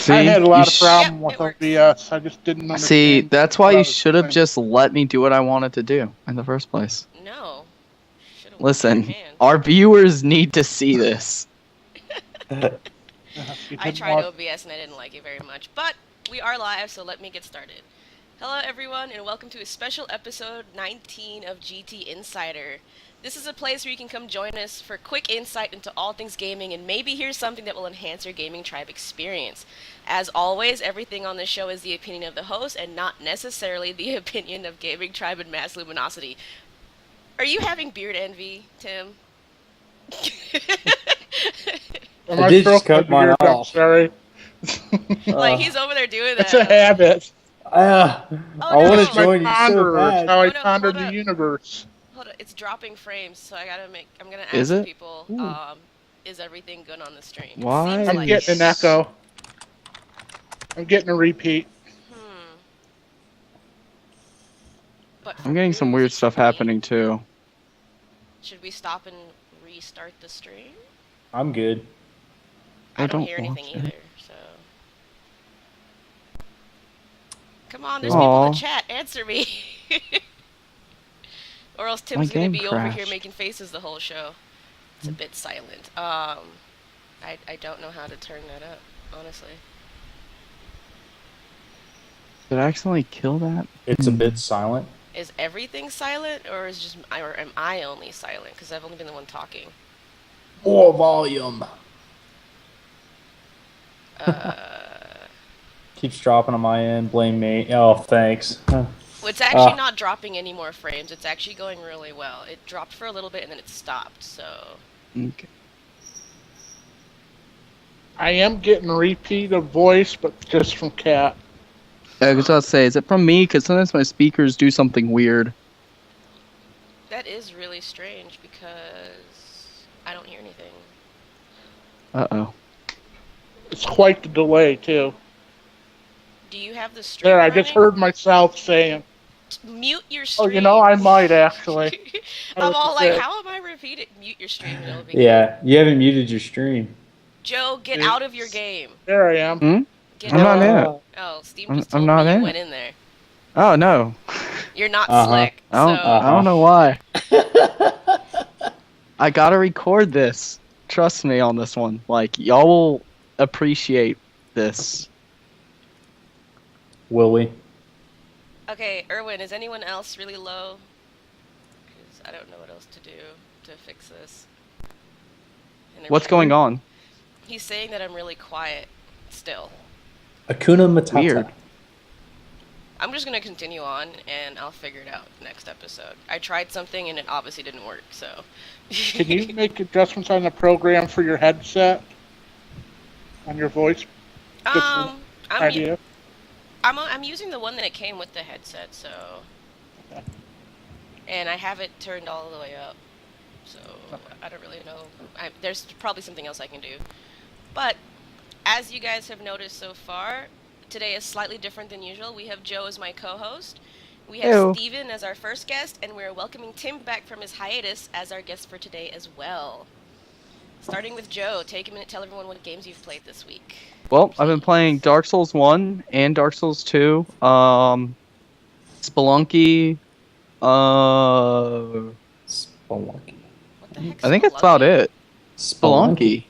See, I had a lot of Yep, problem with it works. OBS. I just didn't understand. see, that's why what I you was should have doing. just let me do what I wanted to do in the first place. No. Should have washed your Listen, hands. our viewers need to see this. You I didn't tried want- OBS and I didn't like it very much. But we are live, so let me get started. Hello, everyone, and welcome to a special episode 19 of GT Insider. This is a place where you can come join us for quick insight into all things gaming and maybe hear something that will enhance your gaming tribe experience. As always, everything on this show is the opinion of the host and not necessarily the opinion of Gaming Tribe and Mass Luminosity. Are you having beard envy, Tim? Am I did just stroking cut the mine beard? I'm off. sorry. Like, he's over there doing that. It's a habit. I Oh, want no. to join you so Ponderer. It's bad. how I Oh, no, pondered hold the up. universe. Hold on, it's dropping frames, so I'm gonna ask Is it? people, Ooh. is everything good on the stream? It Why? seems I'm like getting an it. echo. I'm getting a repeat. But I'm getting some weird stuff happening too. Should we stop and restart the stream? I'm good. I I don't don't hear anything want to. either, so... Come on, there's people in the Aw. chat, answer me! Or else My Tim's gonna game be over here crashed. making faces the whole show. It's a bit silent. I don't know how to turn that up, honestly. Did I accidentally kill that? It's a bit silent. Is everything silent, or am I only silent? Because I've only been the one talking. More volume. Keeps dropping on my end. Blame me. Oh, thanks. Well, it's actually not dropping any more frames. It's actually going really well. It dropped for a little bit and then it stopped. So Okay. I am getting a repeat of voice, but just from Cat. I was about to say, is it from me? Because sometimes my speakers do something weird. that is really strange because I don't hear anything. Uh-oh. It's quite the delay, too. Do you have the stream There, I just running? heard myself saying, Mute your oh, stream. you know, I might actually. I'm all like, Okay. how am I repeating? Mute your stream. And it'll be Yeah, you haven't muted your stream. good. Joe, get out of your game. There I am. Hmm? Get I'm out. not in it. Oh, Steam I'm- just I'm told not me you in went it. in there. Oh, no. You're not slick. I don't, So I don't know why. I gotta record this. Trust me on this one. Like, y'all will appreciate this. Will we? okay, Erwin, is anyone else really low? Because I don't know what else to do to fix this. And What's going on? He's saying that I'm really quiet still. Akuna Matata. Weird. I'm just gonna continue on and I'll figure it out next episode. I tried something and it obviously didn't work, so. Can you make adjustments on the program for your headset? On your voice? I'm idea? I'm using the one that it came with the headset, so. Okay. And I have it turned all the way up, so I don't really know. There's probably something else I can do. But as you guys have noticed so far, today is slightly different than usual. We have Joe as my co-host. We have Ew. Steven as our first guest, and we're welcoming Tim back from his hiatus as our guest for today as well. Starting with Joe, take a minute, tell everyone what games you've played this week. Well, I've been playing Dark Souls 1 and Dark Souls 2. Spelunky. Spelunky. What the heck? I think that's about it. Spelunky.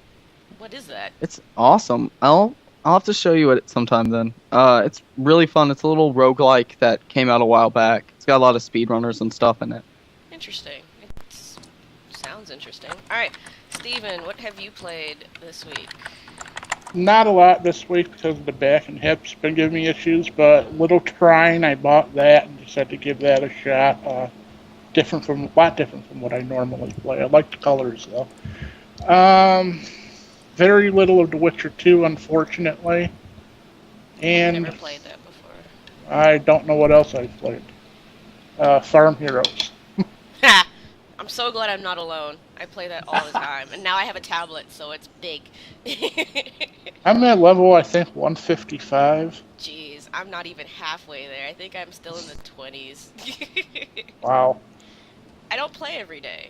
What is that? It's awesome. I'll have to show you it sometime then. It's really fun. It's a little roguelike that came out a while back. It's got a lot of speedrunners and stuff in it. Interesting. It sounds interesting. Alright, Steven, what have you played this week? Not a lot this week because of the back and hips been giving me issues, but Little Trine, I bought that and decided to give that a shot. A lot different from what I normally play. I like the colors though. Very little of The Witcher 2, unfortunately. And Never played that before. I don't know what else I've played. Farm Heroes. Ha! I'm so glad I'm not alone. I play that all the time. And now I have a tablet, so it's big. I'm at level, I think, 155. Jeez, I'm not even halfway there. I think I'm still in the 20s. Wow. I don't play every day.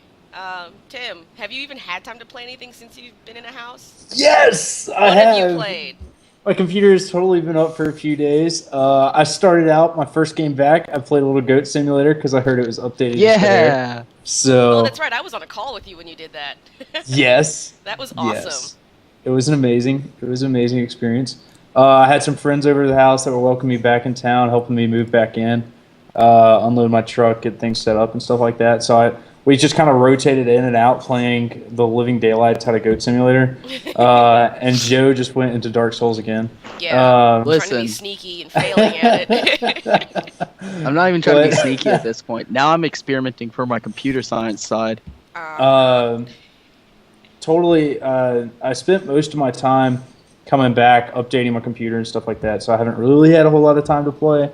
Tim, have you even had time to play anything since you've been in a house? Yes, I What have. have you played? My computer has totally been up for a few days. I started out my first game back. I played a little Goat Simulator because I heard it was updated today. Yeah. So Oh, that's right. I was on a call with you when you did that. yes, That was awesome. yes, it was an amazing experience. I had some friends over to the house that were welcoming me back in town, helping me move back in, unload my truck, get things set up and stuff like that. So we just kind of rotated in and out playing the living daylights out of Goat Simulator. And Joe just went into Dark Souls again. Yeah, trying to Listen. be sneaky and failing at it. I'm not even trying to be sneaky at this point. Now I'm experimenting for my computer science side. Totally. I spent most of my time coming back, updating my computer and stuff like that. So I haven't really had a whole lot of time to play.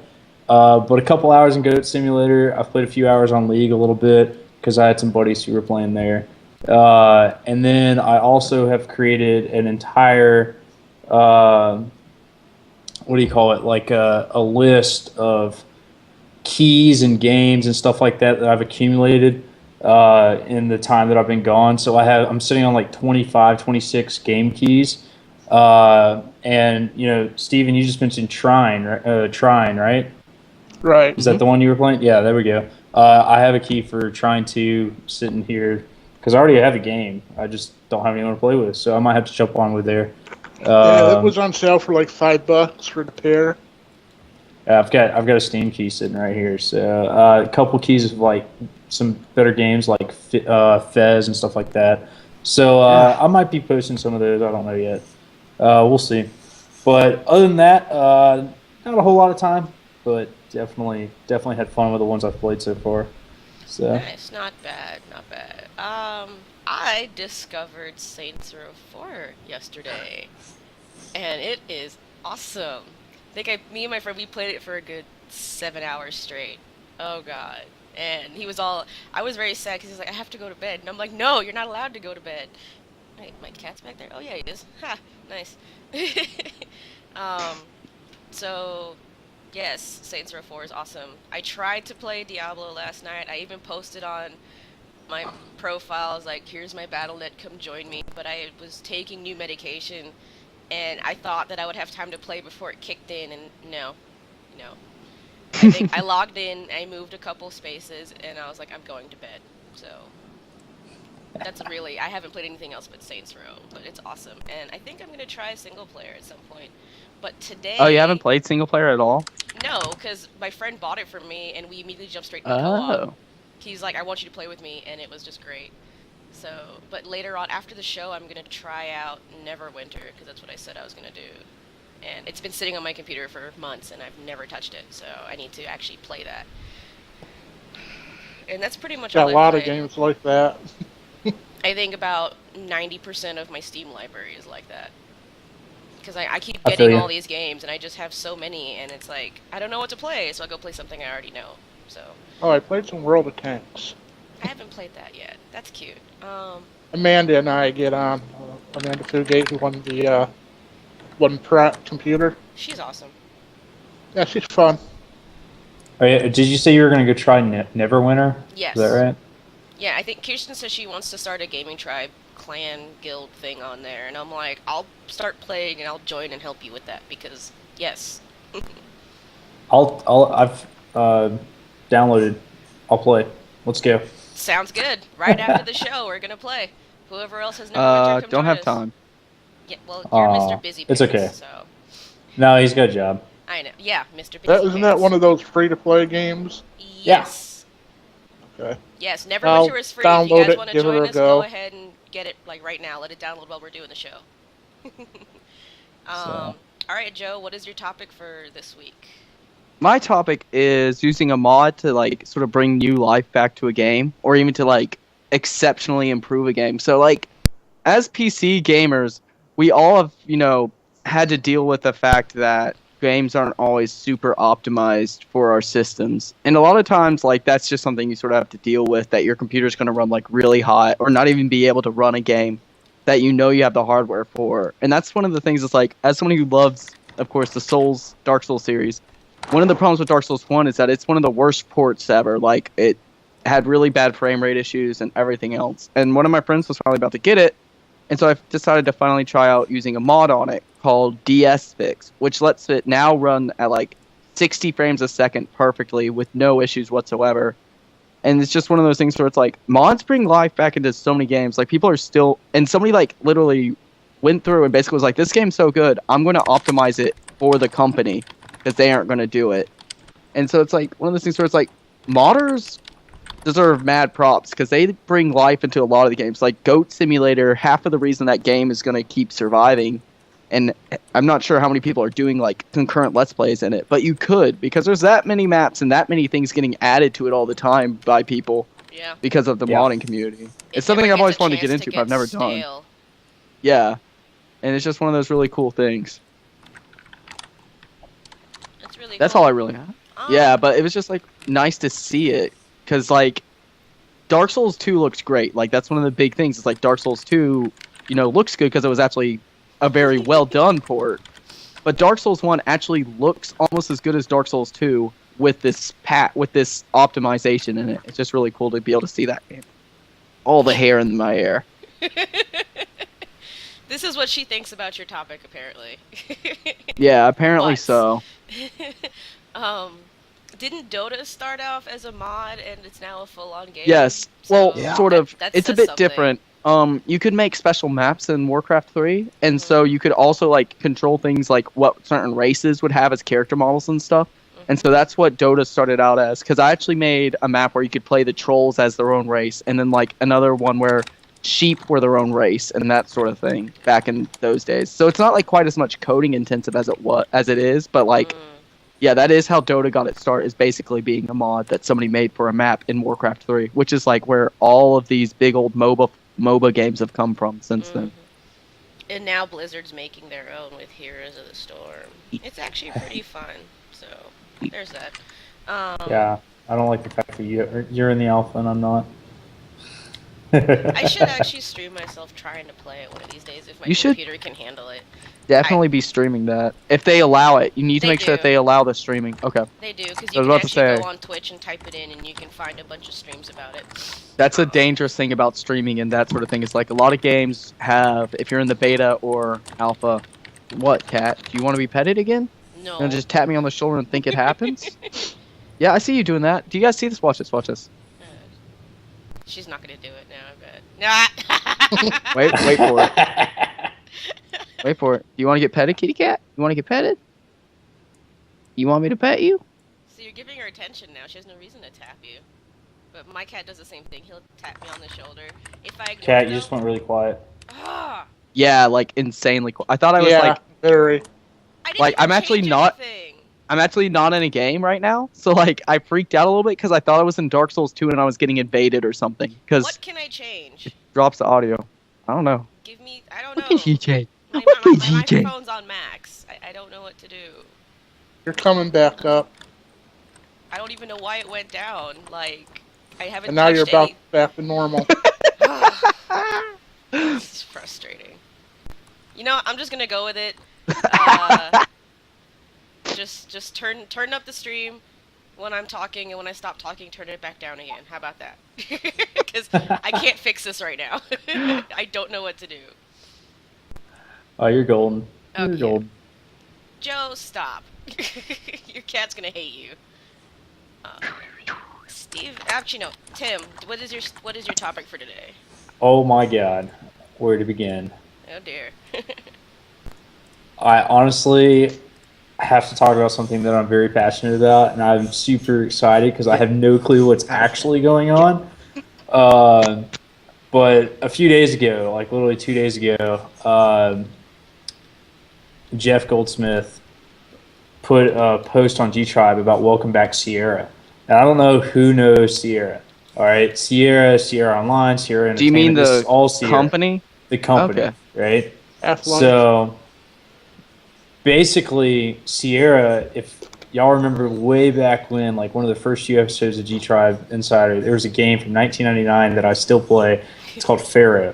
But a couple hours in Goat Simulator. I've played a few hours on League a little bit because I had some buddies who were playing there. And then I also have created an entire, what do you call it? Like a list of keys and games and stuff like that I've accumulated in the time that I've been gone. So I'm sitting on like 25, 26 game keys. And Steven, you just mentioned Trine, right? Right. Is that the one you were playing? Yeah, there we go. I have a key for Trine 2 sitting here because I already have a game. I just don't have anyone to play with, so I might have to jump on with there. Yeah, it was on sale for like $5 for the pair. I've got a Steam key sitting right here. So a couple keys of like some better games like Fez and stuff like that. So I might be posting some of those. I don't know yet. We'll see. But other than that, not a whole lot of time, but definitely had fun with the ones I've played so far. So Nice, not bad. I discovered Saints Row 4 yesterday, and it is awesome. Me and my friend, we played it for a good 7 hours straight. Oh god. And I was very sad because he's like, I have to go to bed. And I'm like, no, you're not allowed to go to bed. Wait, my cat's back there? Oh yeah, he is. Ha, nice. So, yes, Saints Row 4 is awesome. I tried to play Diablo last night. I even posted on my profiles, like, here's my Battle.net, come join me. But I was taking new medication, and I thought that I would have time to play before it kicked in, and no. I think I logged in, I moved a couple spaces, and I was like, I'm going to bed. So, I haven't played anything else but Saints Row, but it's awesome. And I think I'm going to try single player at some point. But today... Oh, you haven't played single player at all? No, because my friend bought it for me, and we immediately jumped straight into co-op. Oh. He's like, I want you to play with me, and it was just great. So, but later on, after the show, I'm going to try out Neverwinter, because that's what I said I was going to do. And it's been sitting on my computer for months, and I've never touched it, so I need to actually play that. And that's pretty much all Got a lot of games like that. I think about 90% of my Steam library is like that. Because I keep getting all these games, and I just have so many, and it's like, I don't know what to play, so I go play something I already know. So. Oh, I played some World of Tanks. I haven't played that yet. That's cute. Amanda and I get on. Amanda Fugate, who won the one Pratt computer. She's awesome. Yeah, she's fun. Oh, yeah. Did you say you were going to go try Neverwinter? Yes. Is that right? Yeah, I think Kirsten says she wants to start a gaming tribe clan guild thing on there, and I'm like, I'll start playing and I'll join and help you with that because yes. I've downloaded. I'll play. Let's go. Sounds good. Right after the show, we're gonna play. Whoever else has Neverwinter, come don't join have us. time. Yeah, well, you're Mr. Busy Pants, it's okay. So. No, he's got a job. I know. Yeah, Mr. Busy Isn't that one of those free-to-play games? Yes. Okay. Yes, Neverwinter is free. If you guys want to join us, go ahead and get it like right now. Let it download while we're doing the show. All right, Joe, what is your topic for this week? My topic is using a mod to like sort of bring new life back to a game, or even to like exceptionally improve a game. So like, as PC gamers, we all have had to deal with the fact that games aren't always super optimized for our systems, and a lot of times like that's just something you sort of have to deal with, that your computer's going to run like really hot or not even be able to run a game that you have the hardware for. And that's one of the things that's like, as someone who loves, of course, the Dark Souls series, one of the problems with Dark Souls 1 is that it's one of the worst ports ever. Like, it had really bad frame rate issues and everything else. And one of my friends was finally about to get it, and so I decided to finally try out using a mod on it called DS Fix, which lets it now run at like 60 frames a second perfectly with no issues whatsoever. And it's just one of those things where it's like mods bring life back into so many games. Like people are still, and somebody like literally went through and basically was like, this game's so good, I'm going to optimize it for the company because they aren't going to do it. And so it's like one of those things where it's like modders deserve mad props because they bring life into a lot of the games. Like Goat Simulator, half of the reason that game is going to keep surviving, and I'm not sure how many people are doing like concurrent Let's Plays in it, but you could, because there's that many maps and that many things getting added to it all the time by people because of the modding community. It's something I've always wanted to get into, but I've never done. Yeah, and it's just one of those really cool things. That's really That's cool. all I really have. Yeah, but it was just like nice to see it. Because, like, Dark Souls 2 looks great. Like, that's one of the big things. It's like Dark Souls 2, you know, looks good because it was actually a very well-done port. But Dark Souls 1 actually looks almost as good as Dark Souls 2 with this optimization in it. It's just really cool to be able to see that game. All the hair in my hair. This is what she thinks about your topic, apparently. Yeah, apparently so. Didn't Dota start off as a mod and it's now a full-on game? Yes. So Well, sort of. It's a bit something. different. You could make special maps in Warcraft 3, and so you could also like control things like what certain races would have as character models and stuff. And so that's what Dota started out as. Because I actually made a map where you could play the trolls as their own race, and then like another one where sheep were their own race and that sort of thing back in those days. So it's not like quite as much coding intensive as it is, but like. Yeah, that is how Dota got its start, is basically being a mod that somebody made for a map in Warcraft 3, which is like where all of these big old MOBA games have come from since then. And now Blizzard's making their own with Heroes of the Storm. It's actually pretty fun, so there's that. Yeah, I don't like the fact that you're in the alpha and I'm not. I should actually stream myself trying to play it one of these days if my computer can handle it. Definitely be streaming that. If they allow it. You need to make sure that they allow the streaming. Okay. They do, because you can actually go on Twitch and type it in and you can find a bunch of streams about it. That's a dangerous thing about streaming and that sort of thing. It's like a lot of games have, if you're in the beta or alpha, what, Kat? Do you want to be petted again? No. You want to just tap me on the shoulder and think it happens? Yeah, I see you doing that. Do you guys see this? Watch this, watch this. She's not going to do it now, I bet. Wait for it. Wait for it. You want to get petted, kitty cat? You want to get petted? You want me to pet you? So you're giving her attention now. She has no reason to tap you. But my cat does the same thing. He'll tap me on the shoulder. If I ignore Cat, you just went really quiet. Yeah, like insanely cool. I thought I was like very. Like I'm actually not. I'm actually not in a game right now, so like I freaked out a little bit because I thought I was in Dark Souls 2 and I was getting invaded or something. Because what can I change? It drops the audio. I don't know. Give me. I don't know. What can you change? My microphone's on max. I don't know what to do. You're coming back up. I don't even know why it went down. Like, I haven't. And now you're back to normal. This is frustrating. You know, I'm just gonna go with it. Just turn up the stream when I'm talking, and when I stop talking, turn it back down again. How about that? Because I can't fix this right now. I don't know what to do. Oh, you're golden. Okay. You're golden. Joe, stop. Your cat's gonna hate you. Steve, actually no. Tim, what is your topic for today? Oh my God, where to begin? Oh dear. I honestly have to talk about something that I'm very passionate about, and I'm super excited because I have no clue what's actually going on. But a few days ago, like literally 2 days ago, Jeff Goldsmith put a post on G-Tribe about Welcome Back Sierra. And I don't know who knows Sierra. All right, Sierra Online, Sierra Entertainment. Do you mean the all Sierra. company? The company, okay. Right? So basically, Sierra, if y'all remember way back when, like one of the first few episodes of G-Tribe Insider, there was a game from 1999 that I still play. It's called Pharaoh.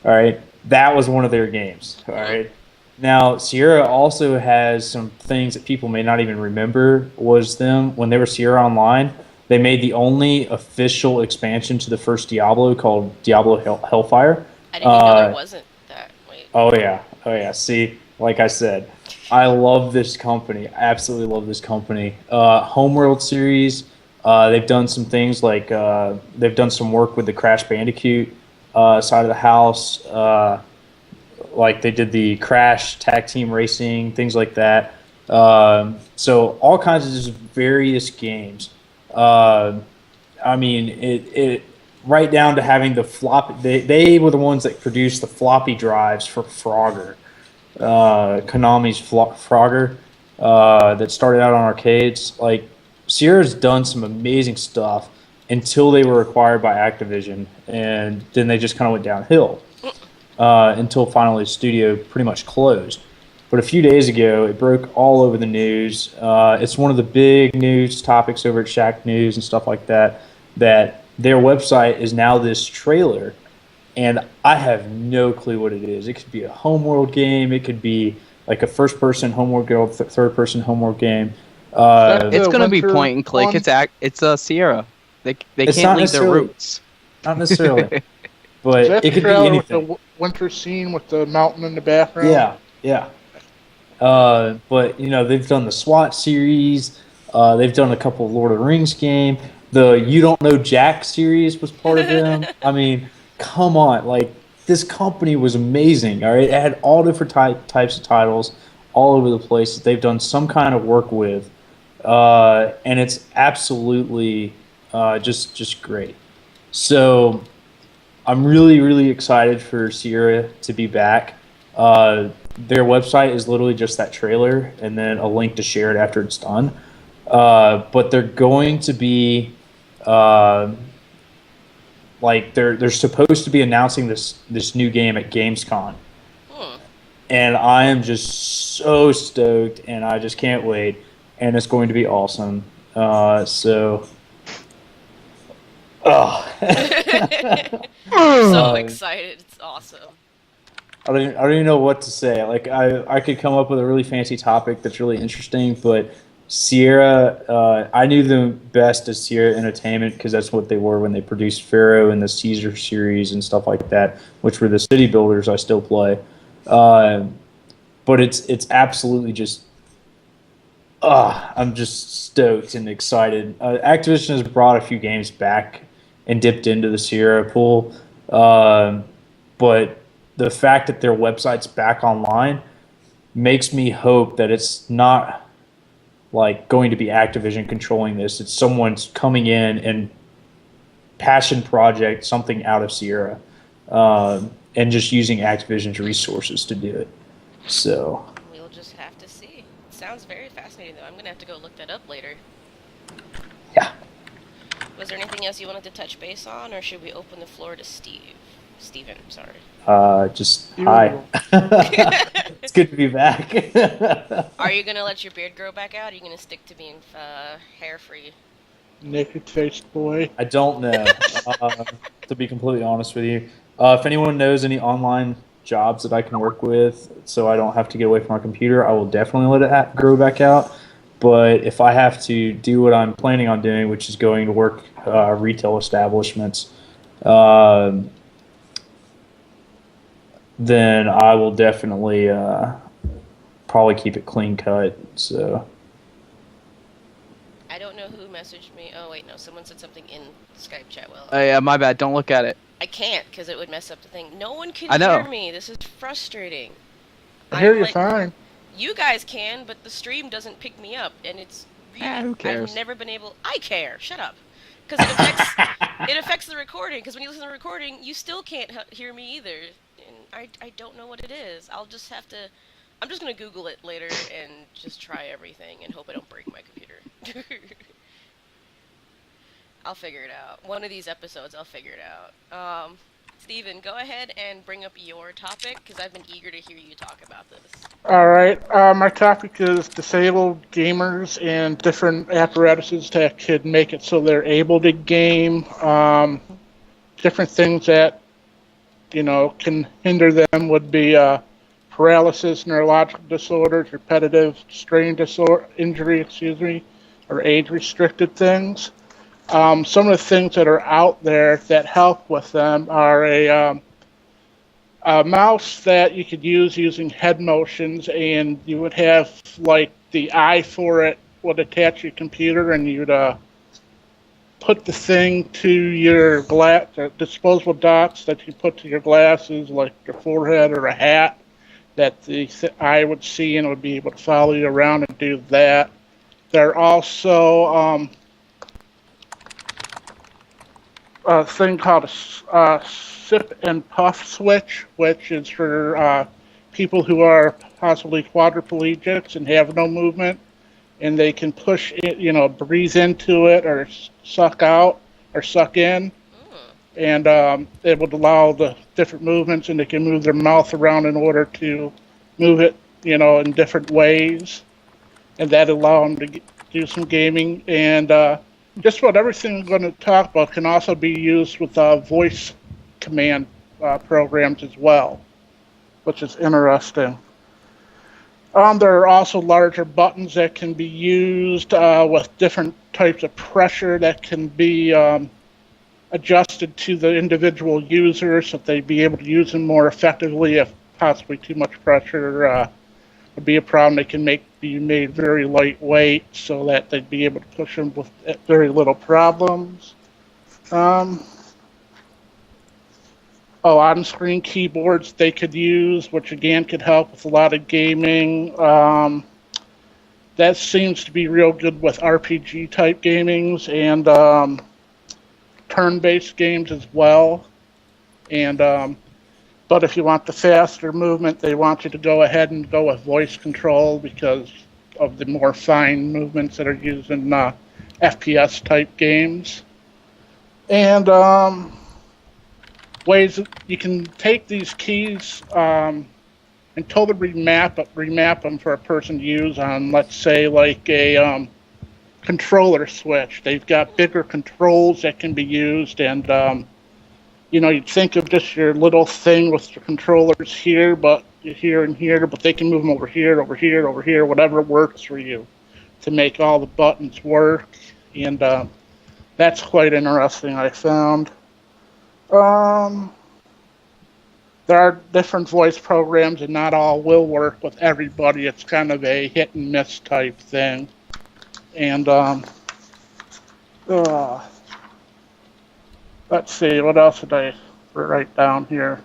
All right, that was one of their games. All right. Now, Sierra also has some things that people may not even remember was them. When they were Sierra Online, they made the only official expansion to the first Diablo called Diablo Hellfire. I didn't even know there wasn't that. Wait. Oh, yeah. See, like I said, I love this company. I absolutely love this company. Homeworld series, they've done some things like they've done some work with the Crash Bandicoot side of the house. Like they did the Crash tag team racing, things like that. So all kinds of just various games. I mean, it right down to having the floppy. They were the ones that produced the floppy drives for Frogger, Konami's Frogger, that started out on arcades. Like Sierra's done some amazing stuff until they were acquired by Activision, and then they just kind of went downhill until finally the studio pretty much closed. But a few days ago, it broke all over the news. It's one of the big news topics over at Shack News and stuff like that, that their website is now this trailer, and I have no clue what it is. It could be a homeworld game. It could be like a first-person homeworld game, third-person homeworld game. It's going to be point and click. It's a Sierra. They can't leave their roots. Not necessarily. But it could be anything. With the winter scene with the mountain in the background? Yeah. But, you know, they've done the SWAT series. They've done a couple of Lord of the Rings game. The You Don't Know Jack series was part of them. I mean, come on. Like, this company was amazing, all right? It had all different types of titles all over the place that they've done some kind of work with. And it's absolutely just great. So I'm really, really excited for Sierra to be back. Their website is literally just that trailer and then a link to share it after it's done. But they're going to be like they're supposed to be announcing this new game at Gamescom. And I am just so stoked, and I just can't wait. And it's going to be awesome. So excited. It's awesome. I don't even know what to say. Like I could come up with a really fancy topic that's really interesting, but Sierra, I knew them best as Sierra Entertainment because that's what they were when they produced Pharaoh and the Caesar series and stuff like that, which were the city builders I still play. But it's absolutely just, I'm just stoked and excited. Activision has brought a few games back and dipped into the Sierra pool, but the fact that their website's back online makes me hope that it's not like going to be Activision controlling this. It's someone's coming in and passion project something out of Sierra, and just using Activision's resources to do it. So we'll just have to see. It sounds very fascinating, though. I'm gonna have to go look that up later. Yeah. Was there anything else you wanted to touch base on, or should we open the floor to Steven, sorry. Just hi. It's good to be back. Are you gonna let your beard grow back out? Or are you gonna stick to being hair-free? Naked-faced boy. I don't know, to be completely honest with you. If anyone knows any online jobs that I can work with so I don't have to get away from my computer, I will definitely let it grow back out. But if I have to do what I'm planning on doing, which is going to work retail establishments, then I will definitely probably keep it clean cut. So I don't know who messaged me. Oh wait, no, someone said something in Skype chat. Well, Yeah, my bad. Don't look at it. I can't because it would mess up the thing. No one can hear me. This is frustrating. I hear you fine. You guys can, but the stream doesn't pick me up, and it's really. Who cares? I've never been able. I care. Shut up. Because it affects it affects the recording. Because when you listen to the recording, you still can't hear me either, and I don't know what it is. I'll just have to. I'm just gonna Google it later and just try everything and hope I don't break my computer. I'll figure it out. One of these episodes, I'll figure it out. Steven, go ahead and bring up your topic, because I've been eager to hear you talk about this. Alright, my topic is disabled gamers and different apparatuses that could make it so they're able to game. Different things that, can hinder them would be paralysis, neurological disorders, repetitive strain injury, or age-restricted things. Some of the things that are out there that help with them are a mouse that you could use using head motions, and you would have like the eye for it would attach to your computer, and you'd put the thing to your disposable dots that you put to your glasses, like your forehead or a hat, that the eye would see and would be able to follow you around and do that. There are also a thing called a sip and puff switch, which is for people who are possibly quadriplegics and have no movement, and they can push it, breathe into it or suck out or suck in, and it would allow the different movements, and they can move their mouth around in order to move it, in different ways, and that allow them to do some gaming. And just about everything I'm going to talk about can also be used with voice command programs as well, which is interesting. There are also larger buttons that can be used with different types of pressure that can be adjusted to the individual user so that they'd be able to use them more effectively. If possibly too much pressure would be a problem, they can be made very lightweight so that they'd be able to push them with very little problems. On-screen keyboards they could use, which again could help with a lot of gaming. That seems to be real good with RPG type gamings and turn-based games as well. And but if you want the faster movement, they want you to go ahead and go with voice control because of the more fine movements that are used in FPS type games. And ways you can take these keys and totally remap them for a person to use on, let's say, like a controller switch. They've got bigger controls that can be used, and you'd think of just your little thing with your controllers here, but here and here, but they can move them over here, over here, over here, whatever works for you to make all the buttons work. And that's quite interesting, I found. There are different voice programs, and not all will work with everybody. It's kind of a hit and miss type thing. And let's see, what else did I write down here?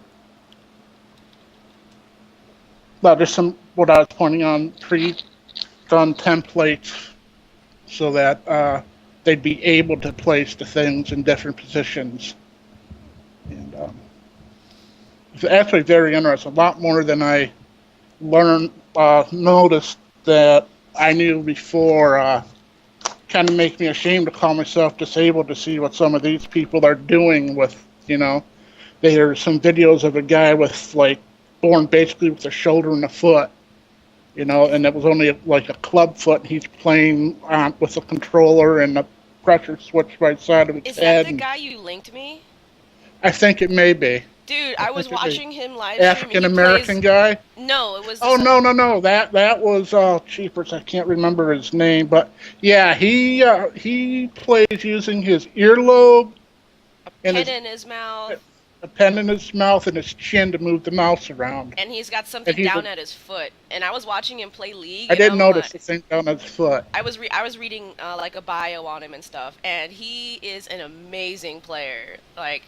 Well, just what I was pointing on, pre-done templates so that they'd be able to place the things in different positions. And it's actually very interesting, a lot more than I noticed that I knew before. Kind of makes me ashamed to call myself disabled to see what some of these people are doing with, there are some videos of a guy with, born basically with a shoulder and a foot, and it was only like a club foot, and he's playing with a controller and a pressure switch right side of his head. Is that the guy you linked me? I think it may be. Dude, I was watching him live stream. African-American guy? No, it was... Oh, no. That was, cheapers. I can't remember his name. But, yeah, he plays using his earlobe. A pen in his mouth. A pen in his mouth and his chin to move the mouse around. And he's got something down at his foot. And I was watching him play League. I didn't notice the thing down at his foot. I was reading, a bio on him and stuff. And he is an amazing player.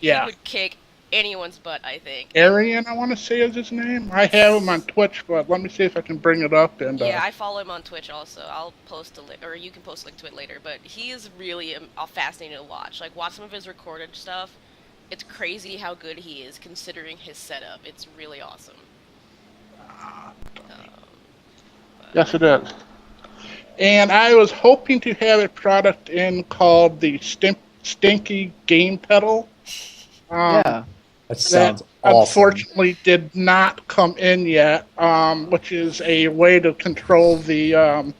He would kick anyone's butt, I think. Arian, I want to say is his name. I have him on Twitch, but let me see if I can bring it up. And yeah, I follow him on Twitch also. I'll post a link, or you can post a link to it later. But he is really fascinating to watch. Watch some of his recorded stuff. It's crazy how good he is considering his setup. It's really awesome. Yes, it is. And I was hoping to have a product in called the Stinky Game Pedal. Yeah. That sounds awesome. Unfortunately did not come in yet, which is a way to control the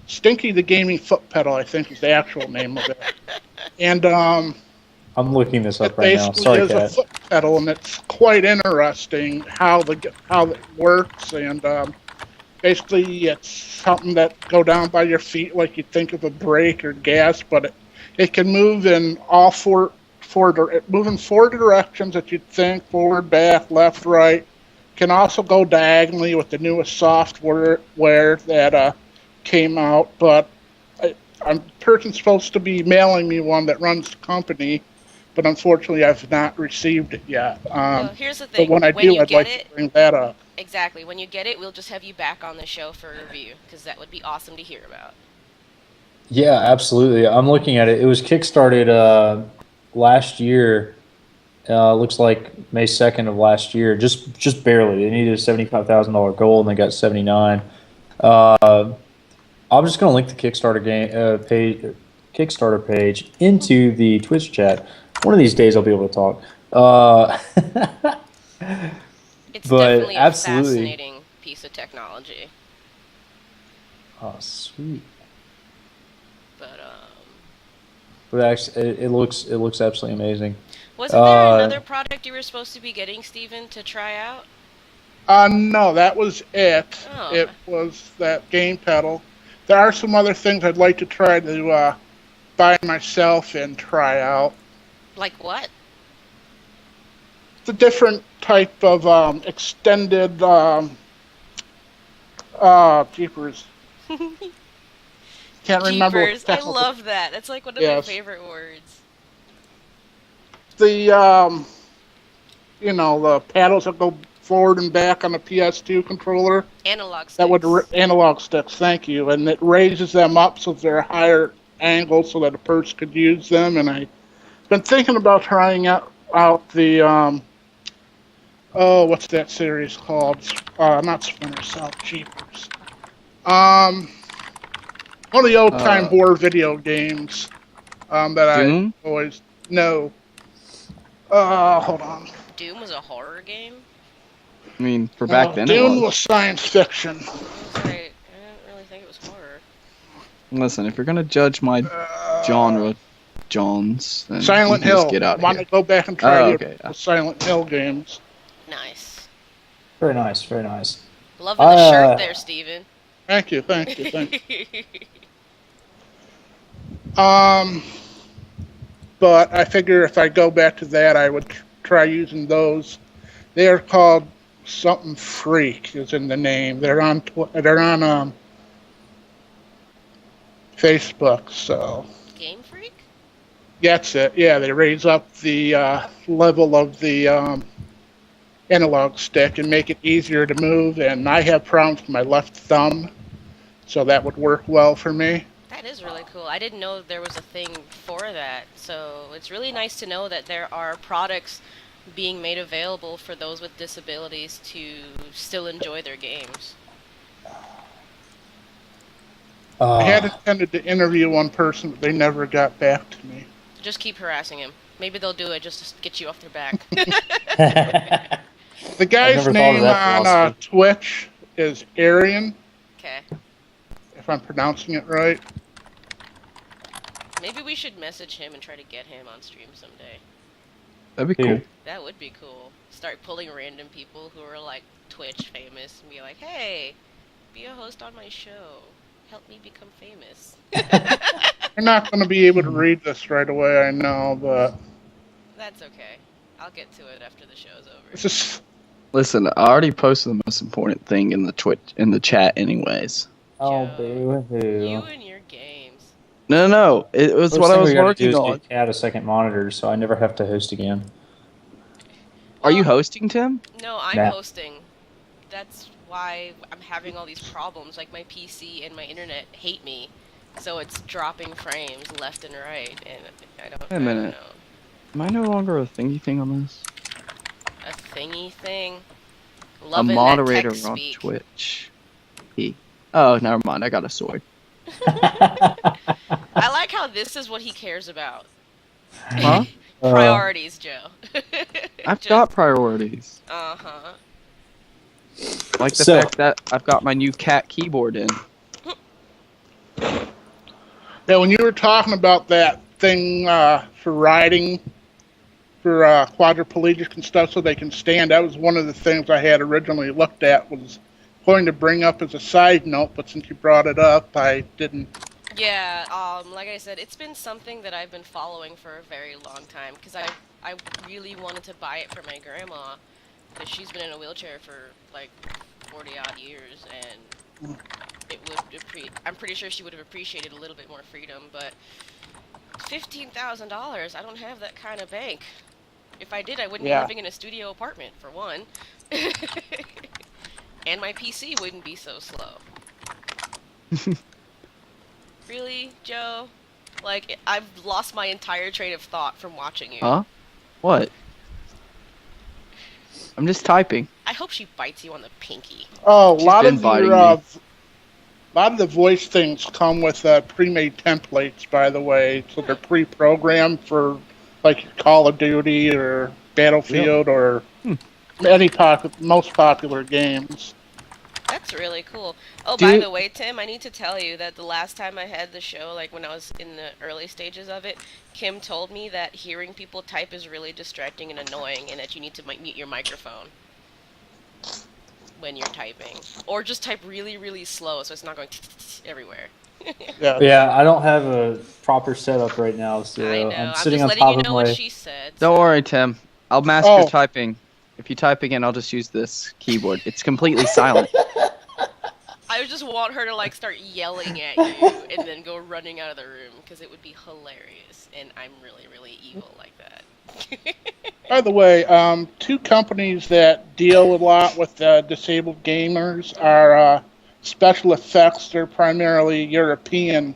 Stinky the Gaming Foot Pedal, I think is the actual name of it. And I'm looking this up right now. Sorry, Kat. It is a foot pedal, and it's quite interesting how it works. And basically, it's something that go down by your feet like you think of a brake or gas, but it can move in all four moving four directions that you'd think, forward, back, left, right. Can also go diagonally with the newest software that came out, but I'm person's supposed to be mailing me one that runs the company, but unfortunately I've not received it yet. Well, here's the thing. But when I do, I'd like to bring that up. Exactly. When you get it, we'll just have you back on the show for a review, because that would be awesome to hear about. Yeah, absolutely. I'm looking at it. It was kickstarted last year. Looks like May 2nd of last year. Just barely. They needed a $75,000 goal, and they got 79. I'm just going to link the Kickstarter page into the Twitch chat. One of these days I'll be able to talk. It's but definitely a absolutely. fascinating piece of technology. Oh, sweet. But actually, it looks absolutely amazing. wasn't there another product you were supposed to be getting, Steven, to try out? No, that was it. Oh. It was that game pedal. There are some other things I'd like to try to buy myself and try out. Like what? It's a different type of extended jeepers. Can't remember what Jeepers. the I technical- love that. That's like one of Yes. my favorite words. The the paddles that go forward and back on the PS2 controller. Analog sticks. That would analog sticks. Thank you, and it raises them up so they're higher angle so that a person could use them. And I've been thinking about trying out the what's that series called? Not Splinter Cell, Jeepers. One of the old time horror video games that Doom? I always know. Hold on. Doom was a horror game? I mean, for back then, Doom it was science fiction. I was like, I didn't really think it was horror. Listen, if you're gonna judge my genre, Jones, then Silent you can Hill. just get out I of want here. to go back and try okay. the Silent Hill games. Nice. Very nice, very nice. Loving the shirt there, Steven. Thank you. But I figure if I go back to that, I would try using those. They are called something Freak is in the name. They're on Facebook. So Game Freak? that's it. Yeah, they raise up the level of the analog stick and make it easier to move. And I have problems with my left thumb, so that would work well for me. That is really cool. I didn't know there was a thing for that. So it's really nice to know that there are products being made available for those with disabilities to still enjoy their games. I had intended to interview one person, but they never got back to me. Just keep harassing him. Maybe they'll do it just to get you off their back. The guy's never thought of name that on philosophy. Twitch is Arian, Okay. if I'm pronouncing it right. Maybe we should message him and try to get him on stream someday. That'd be cool. Dude. That would be cool. Start pulling random people who are like Twitch famous and be like, hey, be a host on my show. Help me become famous. You're not going to be able to read this right away, I know, but That's okay. I'll get to it after the show's over. it's just Listen, I already posted the most important thing in the chat, anyways. Oh, Joe, boo-hoo. You and your games. No, it was First what I thing was we gotta working do is on. get Kat a second monitor, so I never have to host again. Are you hosting, Tim? No, I'm Nah. hosting. That's why I'm having all these problems. Like my PC and my internet hate me, so it's dropping frames left and right, and I don't. Wait a minute. I don't know. Am I no longer a thingy thing on this? A thingy thing. A Loving moderator that tech on speak. Twitch. Oh, never mind. I got a sword. I like how this is what he cares about. Huh? Priorities, Joe. I've got priorities. Uh-huh. Like the So- fact that I've got my new cat keyboard in. yeah. When you were talking about that thing for riding, for quadriplegics and stuff, so they can stand, that was one of the things I had originally looked at. Was going to bring up as a side note, but since you brought it up, I didn't Yeah, like I said, it's been something that I've been following for a very long time because I really wanted to buy it for my grandma because she's been in a wheelchair for like 40 odd years, and it would I'm pretty sure she would have appreciated a little bit more freedom, but $15,000, I don't have that kind of bank. If I did, I wouldn't be Yeah. living in a studio apartment for one. And my PC wouldn't be so slow. Really, Joe? Like, I've lost my entire train of thought from watching you. Huh? What? I'm just typing. I hope she bites you on the pinky. Oh, a She's lot been of biting your, me. a lot of the voice things come with pre-made templates, by the way. So they're pre-programmed for like your Call of Duty or Battlefield or most popular games. That's really cool. Oh, Do by you- the way, Tim, I need to tell you that the last time I had the show, like when I was in the early stages of it, Kim told me that hearing people type is really distracting and annoying, and that you need to mute your microphone when you're typing. Or just type really, really slow so it's not going everywhere. Yeah. Yeah, I don't have a proper setup right now, so I know. I'm I'm sitting just on letting top you of know my. what she said. Don't so- worry, Tim. I'll master Oh. typing. If you type again, I'll just use this keyboard. It's completely silent. I would just want her to like start yelling at you and then go running out of the room because it would be hilarious, and I'm really, really evil like that. By the way, two companies that deal a lot with disabled gamers are Special Effects. They're primarily European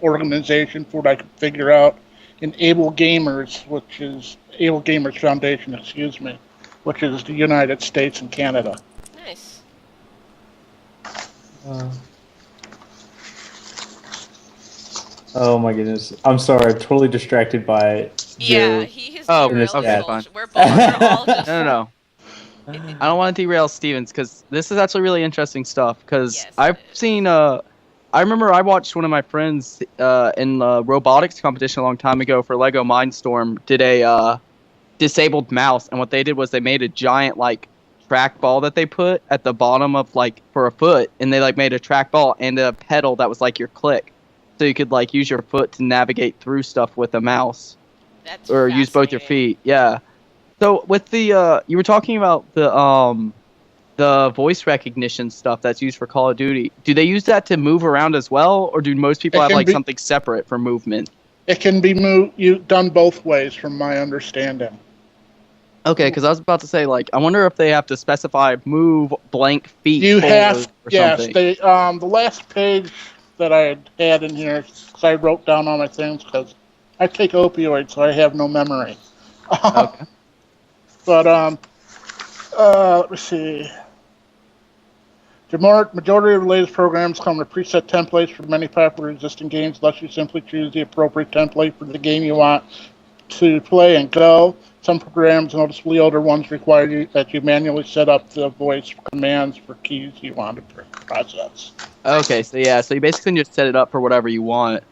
organization, for what I could figure out, and Able Gamers, which is Able Gamers Foundation, excuse me, which is the United States and Canada. Nice. Oh my goodness! I'm sorry. I'm totally distracted by Yeah, Joe. he has Oh, derailed okay, this fine. whole. We're all just. No. I don't want to derail Stevens because this is actually really interesting stuff. Because Yes, it I've is. seen, I remember I watched one of my friends in a robotics competition a long time ago for Lego Mindstorm did a disabled mouse, and what they did was they made a giant like trackball that they put at the bottom of like for a foot, and they like made a trackball and a pedal that was like your click, so you could like use your foot to navigate through stuff with a mouse. That's Or use both your fascinating. feet. Yeah. So with the you were talking about the voice recognition stuff that's used for Call of Duty. Do they use that to move around as well, or do most people It have can like be- something separate for movement? It can be done both ways, from my understanding. Okay, because I was about to say like I wonder if they have to specify move blank feet You forward have, or yes. something. They the last page that I had in here, because I wrote down all my things, because I take opioids, so I have no memory. Okay. But let me see. The majority of the latest programs come with preset templates for many popular existing games, unless you simply choose the appropriate template for the game you want to play and go. Some programs, noticeably older ones, require that you manually set up the voice commands for keys you want to process. Okay, so yeah, so you basically just set it up for whatever you want.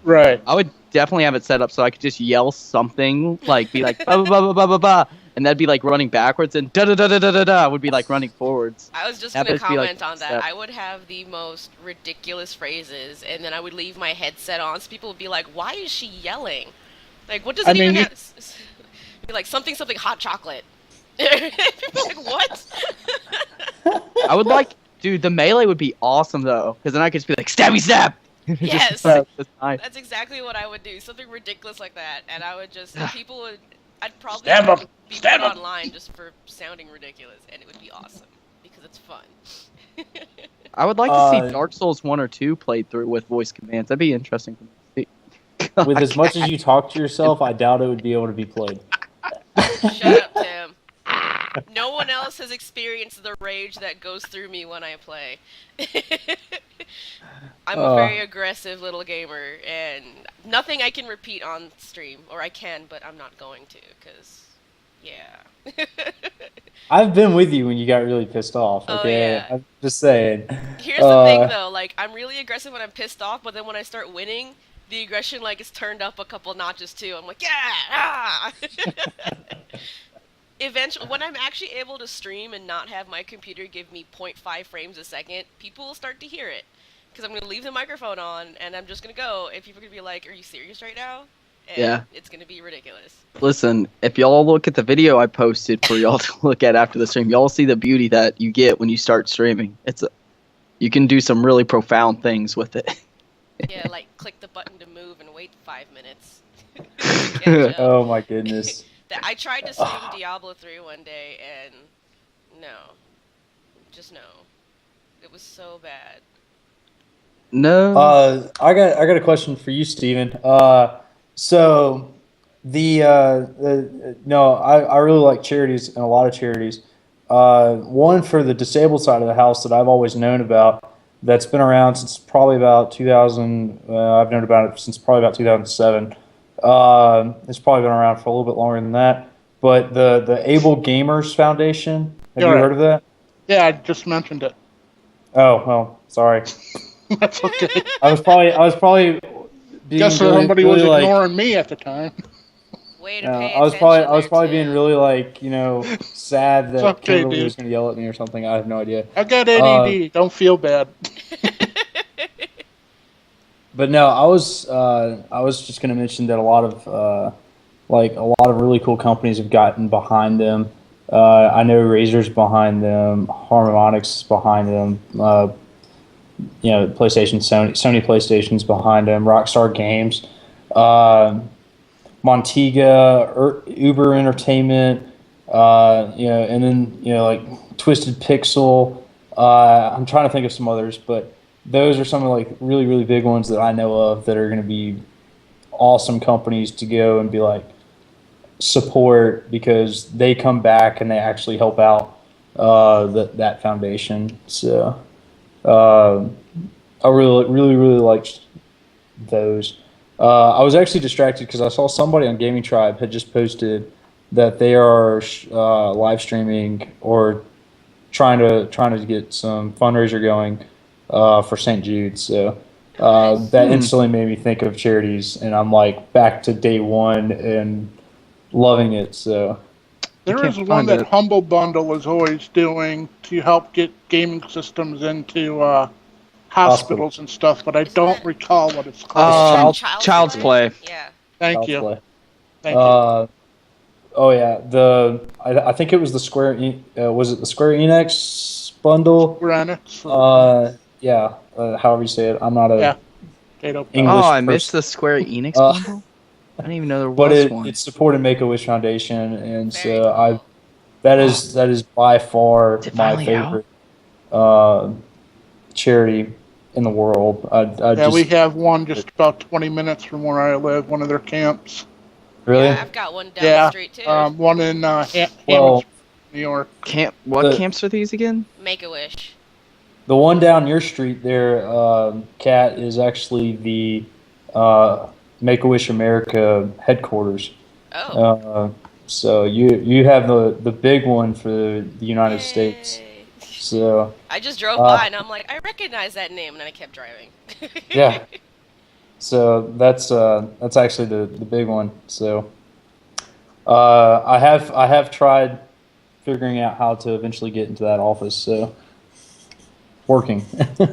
Right. I would definitely have it set up so I could just yell something, like be like ba ba ba ba ba ba, and that'd be like running backwards, and da da da da da da da would be like running forwards. I was just That gonna must be, like, comment on that. step. I would have the most ridiculous phrases, and then I would leave my headset on, so people would be like, "Why is she yelling? Like, what does I it even mean, have?" Be like something hot chocolate. People are like, what? I would like, dude, the melee would be awesome though, because then I could just be like stabby stab. Just, Yes. like, just knife. That's exactly what I would do. Something ridiculous like that, and I would just people would. I'd probably Stab 'em! be Stab put 'em! online just for sounding ridiculous, and it would be awesome because it's fun. I would like to see Uh, Dark Souls 1 or 2 played through with voice commands. That'd be interesting to see. With as much as you talk to yourself, I doubt it would be able to be played. Shut up, Tim. No one else has experienced the rage that goes through me when I play. I'm a very aggressive little gamer, and nothing I can repeat on stream, or I can, but I'm not going to, because, yeah. I've been with you when you got really pissed off. Oh, Okay, yeah. I'm just saying. Here's the thing, though, like, I'm really aggressive when I'm pissed off, but then when I start winning, the aggression, like, is turned up a couple notches, too. I'm like, yeah! Ah! Eventually, when I'm actually able to stream and not have my computer give me 0.5 frames a second, people will start to hear it. because I'm gonna leave the microphone on and I'm just gonna go, and people are gonna be like, "Are you serious right now?" And Yeah. it's gonna be ridiculous. Listen, if y'all look at the video I posted for y'all to look at after the stream, y'all see the beauty that you get when you start streaming. You can do some really profound things with it. Yeah, like click the button to move and wait 5 minutes. To catch up. Oh my goodness. I tried to stream Diablo 3 one day, and no. Just no. It was so bad. No. I got a question for you, Steven. So no, I really like charities and a lot of charities. One for the disabled side of the house that I've always known about, that's been around since probably about 2000. I've known about it since probably about 2007. It's probably been around for a little bit longer than that. But the Able Gamers Foundation, have you heard of that? Yeah, I just mentioned it. Oh well, sorry. That's okay. I was probably being Guess somebody was ignoring me at the time. Way to pay I was attention probably there, being Tim. really sad that okay, Kimberly dude. was going to yell at me or something. I have no idea. I got ADD. Don't feel bad. But no, I was just going to mention that a lot of really cool companies have gotten behind them. I know Razer's behind them, Harmonix is behind them. PlayStation, Sony PlayStation's behind them. Rockstar Games, Montega, Uber Entertainment, and then like Twisted Pixel. I'm trying to think of some others, but those are some of like really, really big ones that I know of that are going to be awesome companies to go and be like support, because they come back and they actually help out that foundation. So I really, really, really liked those. I was actually distracted because I saw somebody on Gaming Tribe had just posted that they are live streaming or trying to get some fundraiser going for St. Jude. So that instantly made me think of charities, and I'm like back to day one and loving it. So there is one that Humble Bundle is always doing to help get gaming systems into hospitals and stuff, but I don't recall what it's called. Child's Play. Yeah. Thank you. Thank you. Oh yeah, I think it was the Square. Was it the Square Enix bundle? Square Enix. Yeah. However you say it, I'm not a English I missed the Square Enix bundle. I didn't even know there was one. It's supported Make-A-Wish Foundation, and so that is by far my favorite charity in the world. We have one just about 20 minutes from where I live, one of their camps. Really? Yeah, I've got one down the street too. One in New York. What camps are these again? Make-A-Wish. The one down your street there, Kat, is actually the Make-A-Wish America headquarters. Oh. So you have the big one for the United States. So I just drove by and I'm like, I recognize that name, and then I kept driving. Yeah. So that's actually the big one. So I have tried figuring out how to eventually get into that office. So working.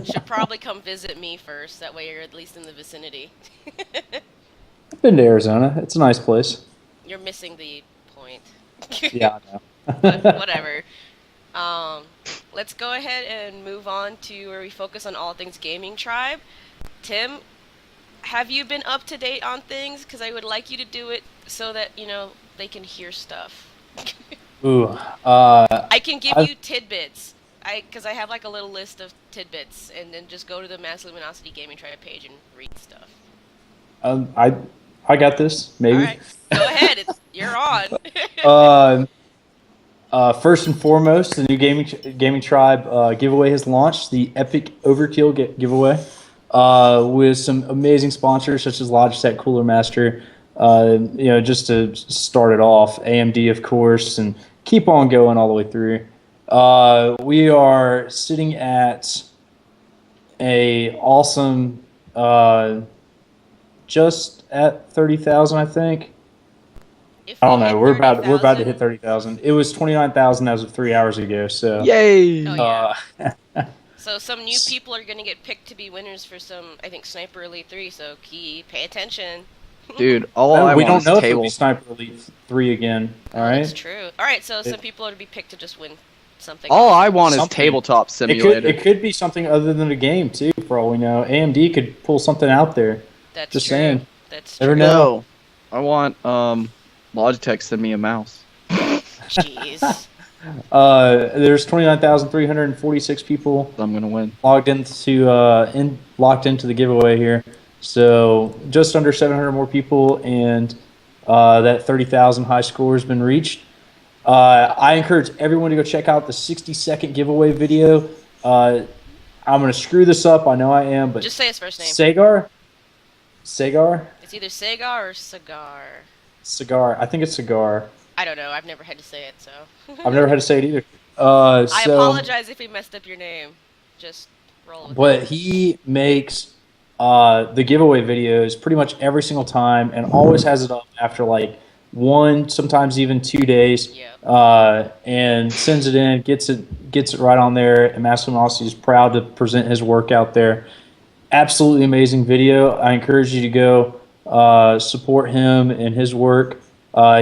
Should probably come visit me first. That way you're at least in the vicinity. I've been to Arizona. It's a nice place. You're missing the point. Yeah, I know. But whatever. Let's go ahead and move on to where we focus on all things Gaming Tribe. Tim, have you been up to date on things? Because I would like you to do it so that, they can hear stuff. Ooh. I can give you tidbits. Because I have like a little list of tidbits, and then just go to the Mass Luminosity Gaming Tribe page and read stuff. I got this, maybe. All right. Go ahead. You're on. First and foremost, the new Gaming Tribe giveaway has launched, the Epic Overkill giveaway, with some amazing sponsors such as Logitech Cooler Master. Just to start it off, AMD, of course, and keep on going all the way through. We are sitting at a awesome, just at 30,000, I think. I don't know. We're about to hit 30,000. It was 29,000 as of 3 hours ago. So yay! So some new people are gonna get picked to be winners for some, I think, Sniper Elite 3. So pay attention. Dude, all I we want don't is know if it'll be tables. Sniper Elite 3 again. All Oh, right. that's true. All right, so some people are to be picked to just win something. All I want is Something. tabletop simulator. It could be something other than a game too, for all we know. AMD could pull something out there. That's Just true. saying. That's Never true. know. No, I want Logitech send me a mouse. Jeez. There's 29,346 people I'm gonna win. locked into the giveaway here. So just under 700 more people, and that 30,000 high score has been reached. I encourage everyone to go check out the 60-second giveaway video. I'm gonna screw this up. I know I am, but Just say his first name. Sagar. It's either Sagar or Cigar. Cigar. I think it's Cigar. I don't know. I've never had to say it, so. I've never had to say it either. I apologize if we messed up your name. Just roll with But it. he makes the giveaway videos pretty much every single time, and always has it up after like 1, sometimes even 2 days. Yeah. And sends it in, gets it right on there. And Master Mossy is proud to present his work out there. Absolutely amazing video. I encourage you to go support him and his work.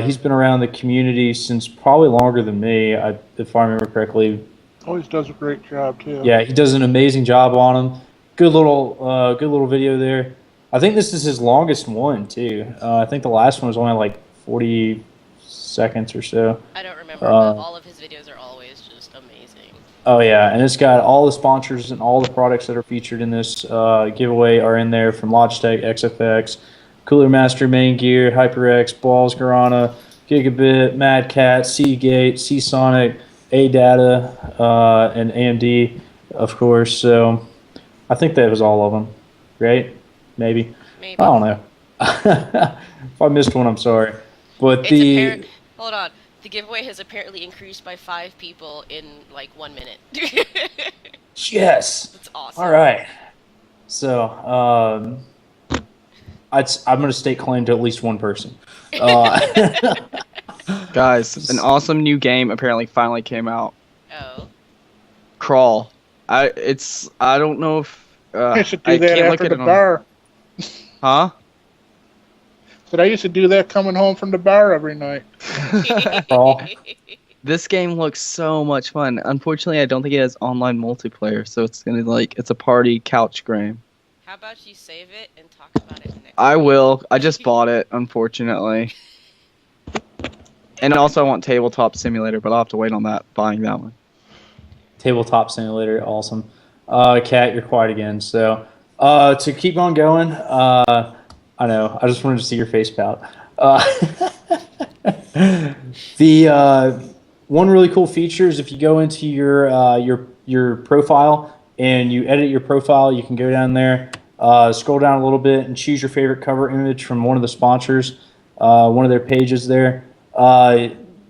He's been around the community since probably longer than me, if I remember correctly. Always does a great job too. Yeah, he does an amazing job on them. Good little video there. I think this is his longest one too. I think the last one was only like 40 seconds or so. I don't remember, but all of his videos are always just amazing. Oh yeah, and it's got all the sponsors and all the products that are featured in this giveaway are in there, from Logitech, XFX, Cooler Master Main Gear, HyperX, Balls, Garana, Gigabit, Mad Cat, Seagate, Seasonic, ADATA, and AMD, of course. So I think that was all of them, right? Maybe. I don't know. If I missed one, I'm sorry. But hold on. The giveaway has apparently increased by 5 people in like 1 minute. Yes. That's awesome. All right. So I'm going to stake claim to at least one person. Guys, an awesome new game apparently finally came out. Oh. Crawl. I don't know if I used to do I that can't look after at the it on. bar. Huh? But I used to do that coming home from the bar every night. Crawl. This game looks so much fun. Unfortunately, I don't think it has online multiplayer, so it's a party couch game. How about you save it and talk about it next I week? will. I just bought it, unfortunately. And also, I want Tabletop Simulator, but I'll have to wait on buying that one. Tabletop Simulator, awesome. Kat, you're quiet again. So to keep on going, I know, I just wanted to see your face pout. The one really cool feature is if you go into your profile and you edit your profile, you can go down there, scroll down a little bit, and choose your favorite cover image from one of the sponsors, one of their pages there.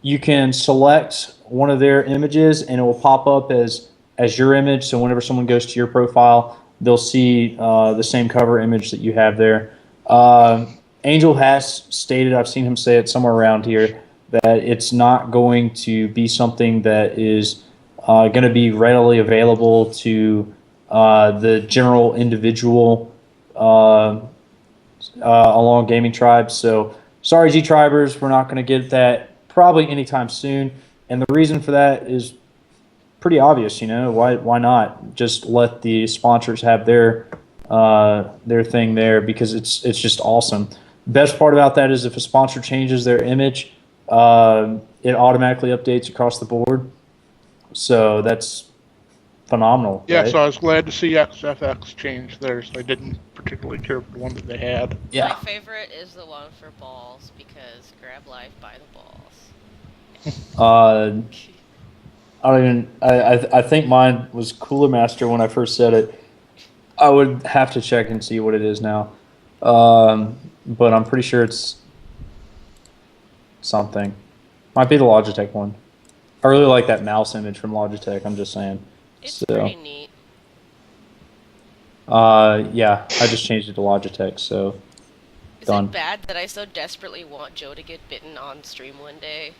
You can select one of their images, and it will pop up as your image. So whenever someone goes to your profile, they'll see the same cover image that you have there. Angel has stated, I've seen him say it somewhere around here, that it's not going to be something that is going to be readily available to the general individual along gaming tribes. So sorry, G-Tribers, we're not going to get that probably anytime soon. And the reason for that is pretty obvious, you know. Why not just let the sponsors have their thing there, because it's just awesome. Best part about that is if a sponsor changes their image, it automatically updates across the board. So that's phenomenal. Yeah, right? so I was glad to see XFX change theirs. I didn't particularly care for the one that they had. Yeah. My favorite is the one for balls, because grab life by the balls. I think mine was Cooler Master when I first said it. I would have to check and see what it is now. But I'm pretty sure it's something. Might be the Logitech one. I really like that mouse image from Logitech, I'm just saying. It's So, pretty neat. yeah, I just changed it to Logitech, so Is done. it bad that I so desperately want Joe to get bitten on stream one day?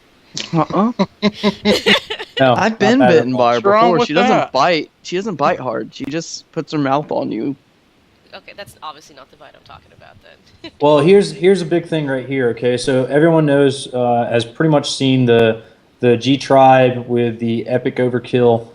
Uh-uh. No, I've been not bad at bitten all. by her What's wrong before. with She doesn't that? bite. She doesn't bite hard. She just puts her mouth on you. Okay, that's obviously not the bite I'm talking about then. Well, here's a big thing right here. Okay, so everyone knows has pretty much seen the G Tribe with the epic overkill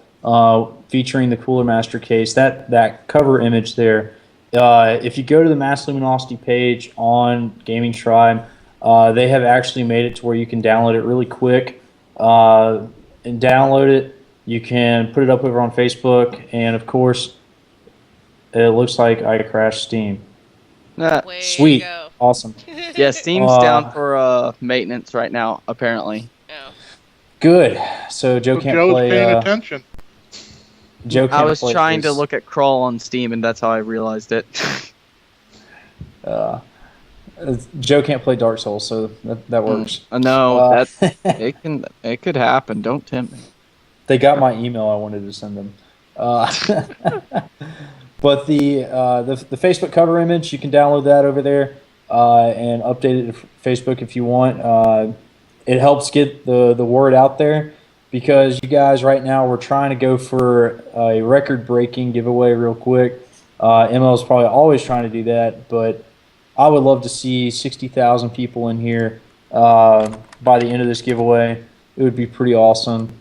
featuring the Cooler Master case. That cover image there. If you go to the Mass Luminosity page on Gaming Tribe, they have actually made it to where you can download it really quick and download it. You can put it up over on Facebook, and of course, it looks like I crashed Steam. Way to Sweet. go. Awesome. Yeah, Steam's down for maintenance right now, apparently. Oh. Good. So Joe So can't Joe's play. paying attention. Joe can't I was play trying to his, look at Crawl on Steam, and that's how I realized it. Joe can't play Dark Souls, so that works. No, it could happen. Don't tempt me. They got my email. I wanted to send them. But the Facebook cover image, you can download that over there and update it to Facebook if you want. It helps get the word out there because you guys right now we're trying to go for a record-breaking giveaway real quick. ML is probably always trying to do that, but I would love to see 60,000 people in here by the end of this giveaway. It would be pretty awesome.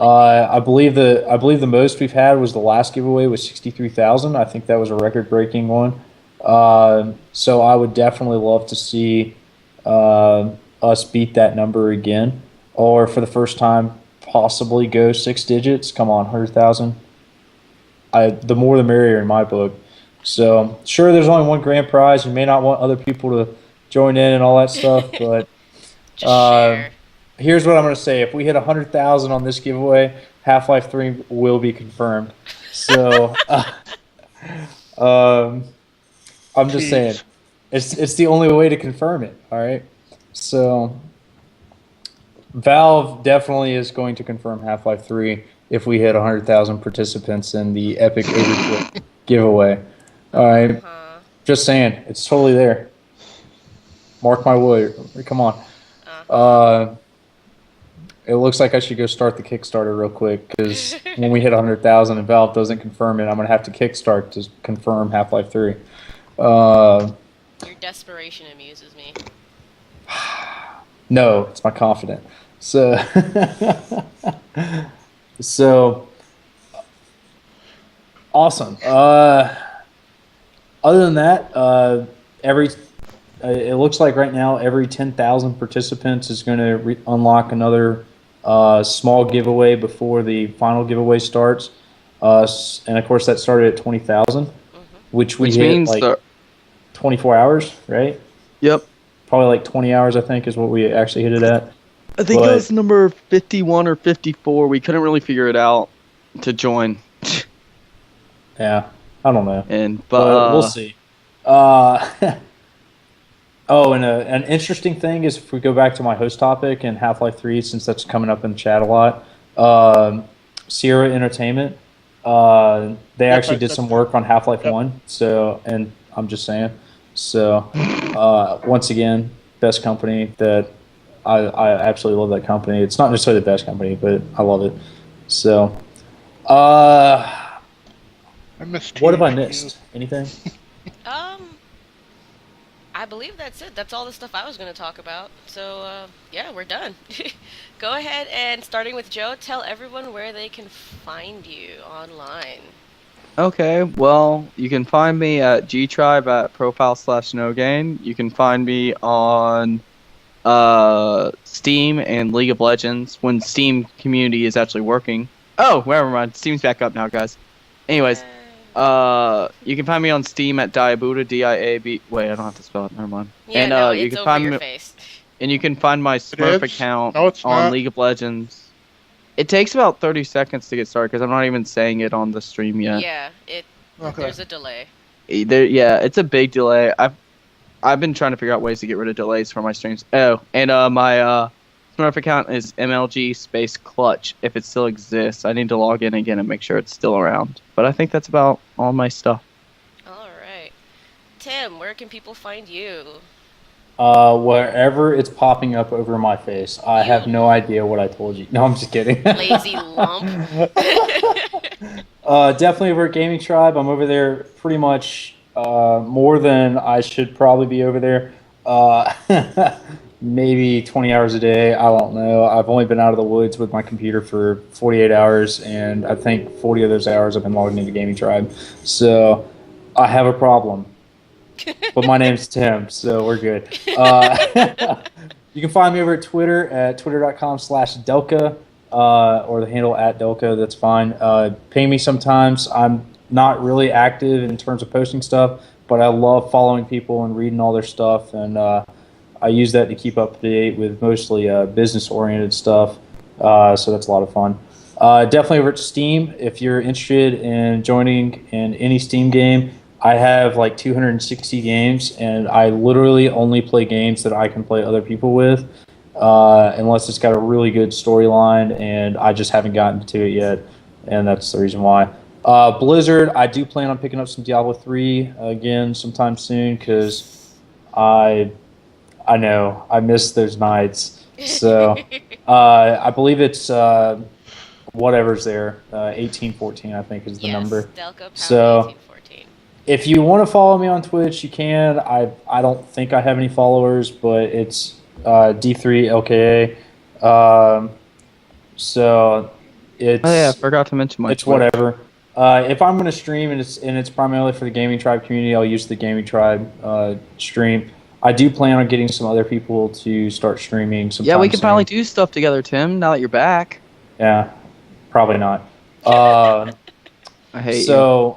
I believe the most we've had was the last giveaway was 63,000. I think that was a record-breaking one. So I would definitely love to see us beat that number again, or for the first time possibly go 6 digits. Come on, 100,000. The more the merrier in my book. So sure, there's only one grand prize. You may not want other people to join in and all that stuff, but Just share. here's what I'm going to say. If we hit 100,000 on this giveaway, Half-Life 3 will be confirmed. So I'm just saying, it's the only way to confirm it. All right. So Valve definitely is going to confirm Half-Life 3 if we hit 100,000 participants in the Epic Overkill giveaway. All right. Just saying, it's totally there. Mark my word. Come on. It looks like I should go start the Kickstarter real quick because when we hit 100,000 and Valve doesn't confirm it, I'm going to have to kickstart to confirm Half-Life 3. Your desperation amuses me. No, it's my confidence. So, awesome. Other than that, it looks like right now every 10,000 participants is going to unlock another small giveaway before the final giveaway starts. And of course, that started at 20,000, which hit means like 24 hours, right? Yep. Probably like 20 hours, I think, is what we actually hit it at. I think it was number 51 or 54. We couldn't really figure it out to Yeah, I don't know. But we'll see. And an interesting thing is if we go back to my host topic and Half-Life 3, since that's coming up in the chat a lot, Sierra Entertainment, they actually did some work on Half-Life 1, so, and I'm just saying. So, once again, best company that I absolutely love that company. It's not necessarily the best company, but I love it. So, I missed what have I missed? Anything? I believe that's it. That's all the stuff I was going to talk about. So, yeah, we're done. Go ahead and, starting with Joe, tell everyone where they can find you online. Okay, well, you can find me at gtribe at profile/nogain. You can find me on Steam and League of Legends when Steam community is actually working. Oh, never mind. Steam's back up now, guys. Anyways, you can find me on Steam at Diabuda, D-I-A-B. Wait, I don't have to spell it. Never mind. Yeah, and, no, you it's can over find your me, face. And you can find my Smurf account No, it's on not. League of Legends. It takes about 30 seconds to get started because I'm not even saying it on the stream yet. Yeah, Okay. there's a delay. Yeah, it's a big delay. I've been trying to figure out ways to get rid of delays for my streams. Oh, and my Smurf account is MLG space clutch. If it still exists, I need to log in again and make sure it's still around. But I think that's about all my stuff. All right. Tim, where can people find you? Wherever it's popping up over my face. I have no idea what I told you. No, I'm just kidding. Lazy lump. Definitely over at Gaming Tribe. I'm over there pretty much more than I should probably be over there. Maybe 20 hours a day. I don't know. I've only been out of the woods with my computer for 48 hours, and I think 40 of those hours I've been logged into Gaming Tribe. So I have a problem. But my name's Tim, so we're good. You can find me over at Twitter at twitter.com/Delka, or the handle @Delka. That's fine. Ping me sometimes. I'm not really active in terms of posting stuff, but I love following people and reading all their stuff, and I use that to keep up to date with mostly business-oriented stuff. So that's a lot of fun. Definitely over at Steam. If you're interested in joining in any Steam game, I have like 260 games, and I literally only play games that I can play other people with, unless it's got a really good storyline, and I just haven't gotten to it yet, and that's the reason why. Blizzard, I do plan on picking up some Diablo 3 again sometime soon, because I know, I miss those nights. So I believe it's whatever's there, 1814 I think is the number. Delco so 1814. If you want to follow me on Twitch, you can. I don't think I have any followers, but it's D3LKA. So it's. Oh yeah, I forgot to mention my. It's whatever. If I'm going to stream and it's primarily for the Gaming Tribe community, I'll use the Gaming Tribe stream. I do plan on getting some other people to start streaming sometime. Yeah, we can soon. finally do stuff together, Tim. Now that you're back. Yeah, probably not. I hate you.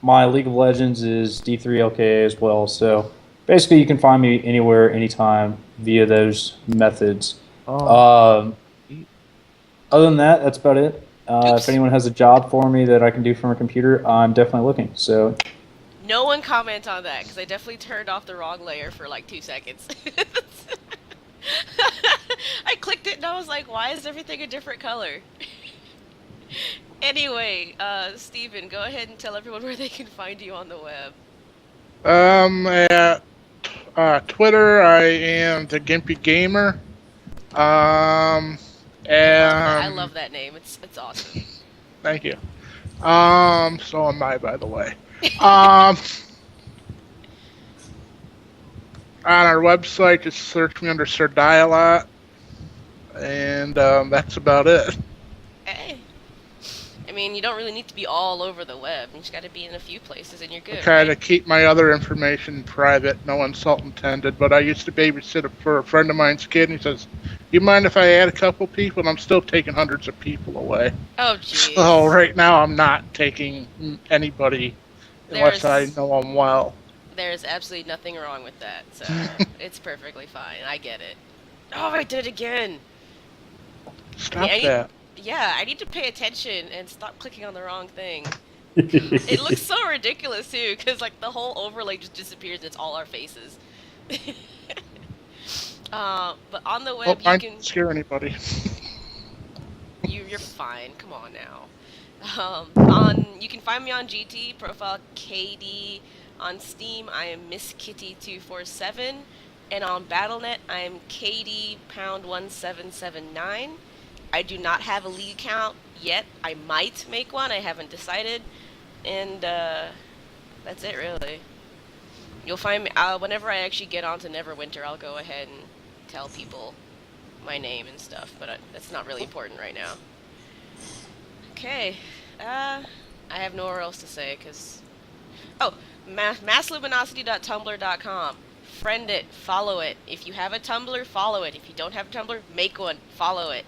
My League of Legends is D3LKA as well. So basically, you can find me anywhere, anytime via those methods. Other than that, that's about it. If anyone has a job for me that I can do from a computer, I'm definitely looking. So. No one comment on that, because I definitely turned off the wrong layer for like 2 seconds. I clicked it and I was like, why is everything a different color? Anyway, Steven, go ahead and tell everyone where they can find you on the web. At Twitter, I am the Gimpy Gamer. I love that name. It's awesome. Thank you. So am I, by the way. On our website, just search me under Sir Dialot, and that's about it. Hey. I mean, you don't really need to be all over the web. You just got to be in a few places, and you're good. I try to keep my other information private, no insult intended. But I used to babysit for a friend of mine's kid, and he says, "You mind if I add a couple people?" And I'm still taking hundreds of people away. Oh, jeez. So right now, I'm not taking anybody unless I know them well. There's absolutely nothing wrong with that, so it's perfectly fine. I get it. Oh, I did it again. Stop that. Yeah, I need to pay attention and stop clicking on the wrong thing. It looks so ridiculous, too, because, like, the whole overlay just disappears and it's all our faces. But on the web, you can... scare anybody. You're fine. Come on now. You can find me on GT, profile KD. On Steam, I am Miss Kitty 247, and on BattleNet, I am KD pound 1779. I do not have a league account yet. I might make one. I haven't decided, and that's it really. You'll find me whenever I actually get onto Neverwinter. I'll go ahead and tell people my name and stuff, but that's not really important right now. Okay, I have nowhere else to say because massluminosity.tumblr.com. Friend it, follow it. If you have a Tumblr, follow it. If you don't have a Tumblr, make one, follow it.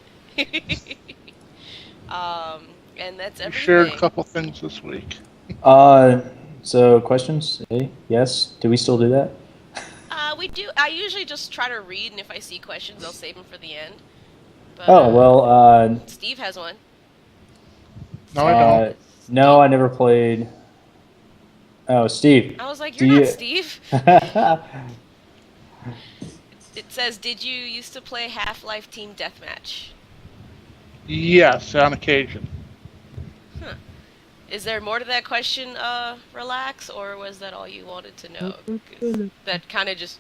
And that's everything. We shared a couple things this week. So questions? Yes. Do we still do that? We do. I usually just try to read, and if I see questions, I'll save them for the end. But, Steve has one. No, I don't. No, I never played. Oh, Steve. I was like, you're not Steve. It says, did you used to play Half-Life Team Deathmatch? Yes, on occasion. Huh. Is there more to that question, Relax, or was that all you wanted to know? That kind of just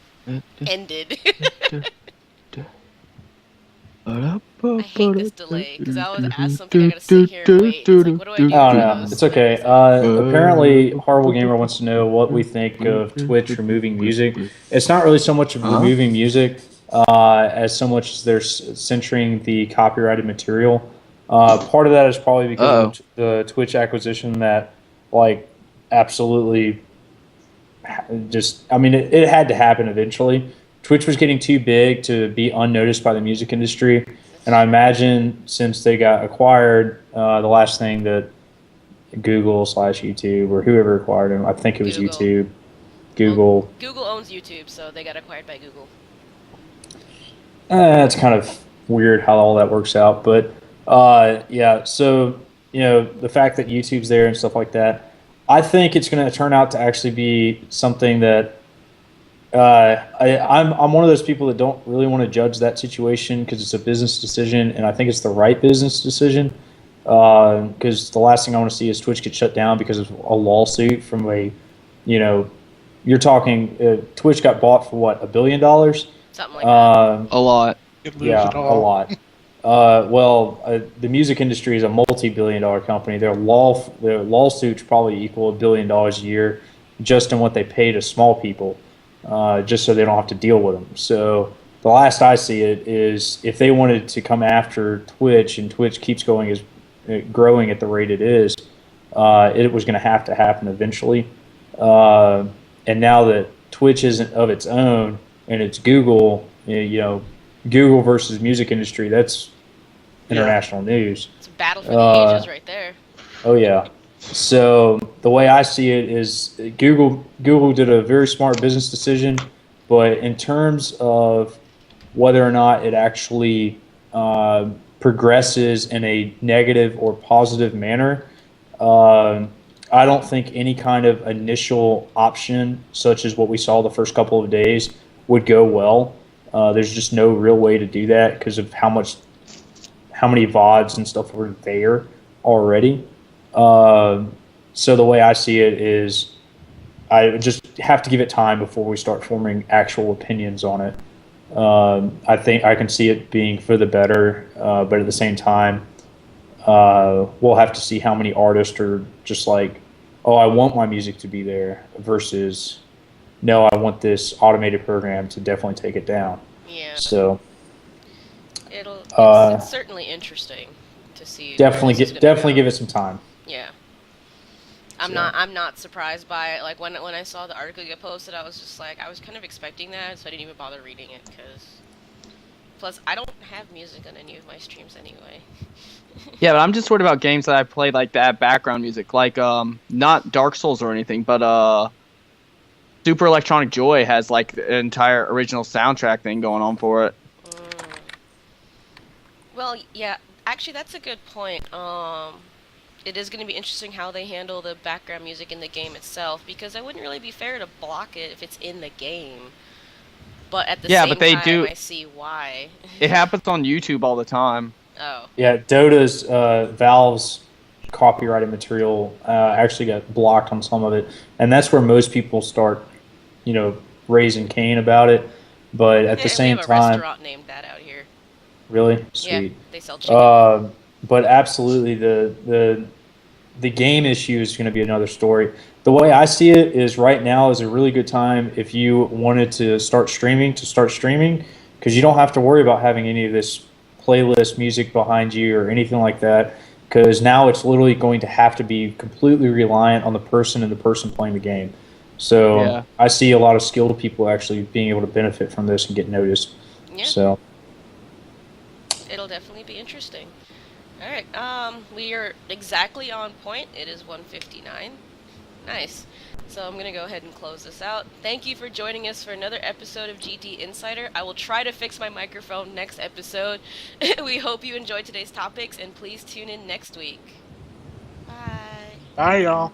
ended. I hate this delay because I always ask something, I gotta sit here and wait. It's like, what do I do? Oh for no, those it's okay. Apparently, Horrible Gamer wants to know what we think of Twitch removing music. It's not really so much of removing music as so much as they're censoring the copyrighted material. Part of that is probably because of the Twitch acquisition that, like, absolutely just, I mean, it had to happen eventually. Twitch was getting too big to be unnoticed by the music industry. And I imagine since they got acquired, the last thing that Google/YouTube or whoever acquired them, I think it was Google. YouTube, Google. Well, Google owns YouTube, so they got acquired by Google. It's kind of weird how all that works out. But yeah, so, the fact that YouTube's there and stuff like that, I think it's going to turn out to actually be something that I'm one of those people that don't really want to judge that situation because it's a business decision, and I think it's the right business decision. Because the last thing I want to see is Twitch get shut down because of a lawsuit from you're talking Twitch got bought for what, $1 billion? Something like that. A lot. Yeah, a lot. The music industry is a multi-billion-dollar company. Their lawsuits probably equal $1 billion a year just in what they pay to small people. Just so they don't have to deal with them. So the last I see it is if they wanted to come after Twitch and Twitch keeps growing at the rate it is, it was going to have to happen eventually. And now that Twitch isn't of its own and it's Google, Google versus music industry, that's international news. It's a battle for the ages right there. Oh yeah. So the way I see it is Google did a very smart business decision, but in terms of whether or not it actually progresses in a negative or positive manner, I don't think any kind of initial option, such as what we saw the first couple of days, would go well. There's just no real way to do that because of how many VODs and stuff were there already. So the way I see it is I just have to give it time before we start forming actual opinions on it. I think I can see it being for the better, but at the same time, we'll have to see how many artists are just like, oh, I want my music to be there versus, no, I want this automated program to definitely take it down. Yeah. So it's certainly interesting to see. Definitely give it some time. Yeah. I'm not surprised by it. Like when I saw the article get posted, I was just like, I was kind of expecting that, so I didn't even bother reading it because. Plus, I don't have music on any of my streams anyway. Yeah, but I'm just worried about games that I play like that background music, like not Dark Souls or anything, but Super Electronic Joy has like the entire original soundtrack thing going on for it. Well, yeah, actually that's a good point. It is going to be interesting how they handle the background music in the game itself, because it wouldn't really be fair to block it if it's in the game. But at the same time, I see why. It happens on YouTube all the time. Oh. Yeah, Dota's Valve's copyrighted material actually got blocked on some of it, and that's where most people start, raising Cain about it. But at the same time, we have a restaurant named that out here. Really? Sweet. Yeah, they sell chicken. But absolutely, the game issue is going to be another story. The way I see it is right now is a really good time if you wanted to start streaming, because you don't have to worry about having any of this playlist music behind you or anything like that, because now it's literally going to have to be completely reliant on the person and the person playing the game. So yeah. I see a lot of skilled people actually being able to benefit from this and get noticed. Yeah. So it'll definitely be interesting. All right, we are exactly on point. It is 1:59. Nice. So I'm going to go ahead and close this out. Thank you for joining us for another episode of GT Insider. I will try to fix my microphone next episode. We hope you enjoyed today's topics, and please tune in next week. Bye. Bye, y'all.